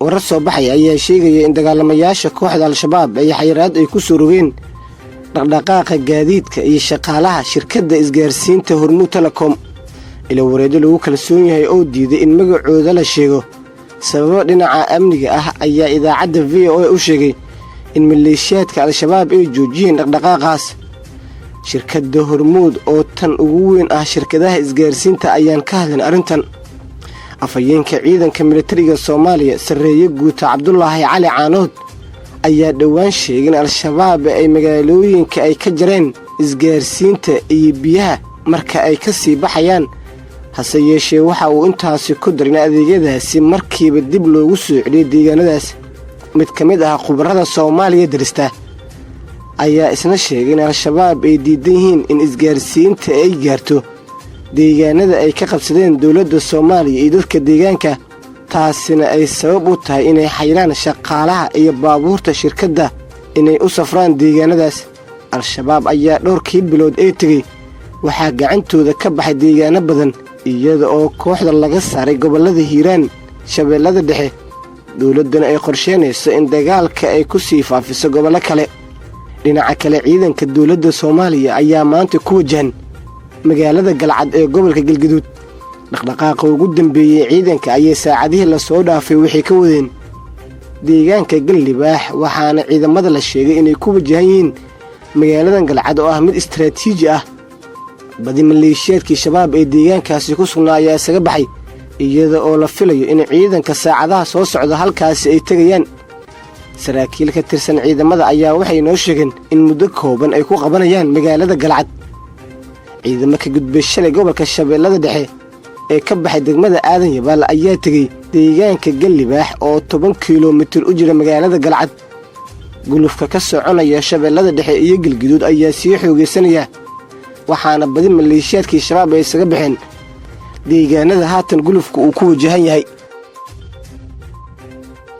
warar soo baxay ayaa sheegaya in dagaalamayaasha kooxda al-shabaab ay xayiraad ay ku soo rogeen dhaqdhaqaaqa gaadiidka iyo shaqaalaha shirkadda isgaarsiinta Hormuud Telecom ila wareed lagu kalsoon yahay oo diiday in magacooda la sheego sababo dhinaca amniga ah ayaa idaacadda VOA u sheegay in maleeshiyaadka al-shabaab ay joojiyeen dhaqdhaqaaqaas shirkadda Hormuud oo tan ugu weyn ah shirkadaha isgaarsiinta ayaan ka hadlin arrintan afayeenka ciidanka militariga Soomaaliya sareeye guuta Cabdullaahi Cali Caanood ayaa dhawaan sheegay in al-shabaab ay magaalooyinka ay ka jareen isgaarsiinta iyo biyaha marka ay ka sii baxayaan hase yeeshee waxa uu intaasi ku darin adeegyadaasi markiiba dib loogu soo celiyay deegaanadaas mid ka mid ah khubarada Soomaaliya darista ayaa isna sheegay in al-shabaab ay diidan yihiin in isgaarsiinta ay gaarto deegaanada ay ka qabsadeen dawladda Soomaaliya iyo dadka deegaanka taasina ay sabab u tahay inay xayraan shaqaalaha iyo baabuurta shirkadda inay u safraan deegaanadaas al-shabaab ayaa dhowrkii bilood ee tagay waxaa gacantooda ka baxay deegaano badan iyada oo kooxda laga saaray gobollada Hiiraan Shabeellada Dhexe dawladdana ay qorsheynayso in dagaalka ay ku sii faafiso gobollo kale dhinaca kale ciidanka dawladda Soomaaliya ayaa maanta ku wajahan magaalada Galcad ee gobolka Galgaduud dhaqdhaqaaqa ugu dambeeyay ciidanka ayay saacadihii la soo dhaafay wixii ka wadeen deegaanka Galibaax waxaana ciidamada la sheegay inay ku wajahan yihiin magaaladan Galcad oo ah mid istiraatiiji ah badi maleeshiyaadkii shabaab ee deegaankaasi ku sugnaa ayaa isaga baxay iyada oo la filayo in ciidanka saacadaha soo socda halkaasi ay tagayaan saraakiil ka tirsan ciidamada ayaa waxay noo sheegeen in muddo kooban ay ku qabanayaan magaalada Galcad ciidamada ka gudbay shalay gobolka Shabeellada Dhexe ee ka baxay degmada Aadan Yabaal ayaa tagay deegaanka Galibaax oo 10 kiiloomitir u jira magaalada Galcad gulufka ka soconaya Shabeellada Dhexe iyo Galgaduud ayaa sii xoogeysanaya waxaana badi maleeshiyaadkii shabaab ay isaga baxeen deegaanada haatan gulufka uu ku wajahan yahay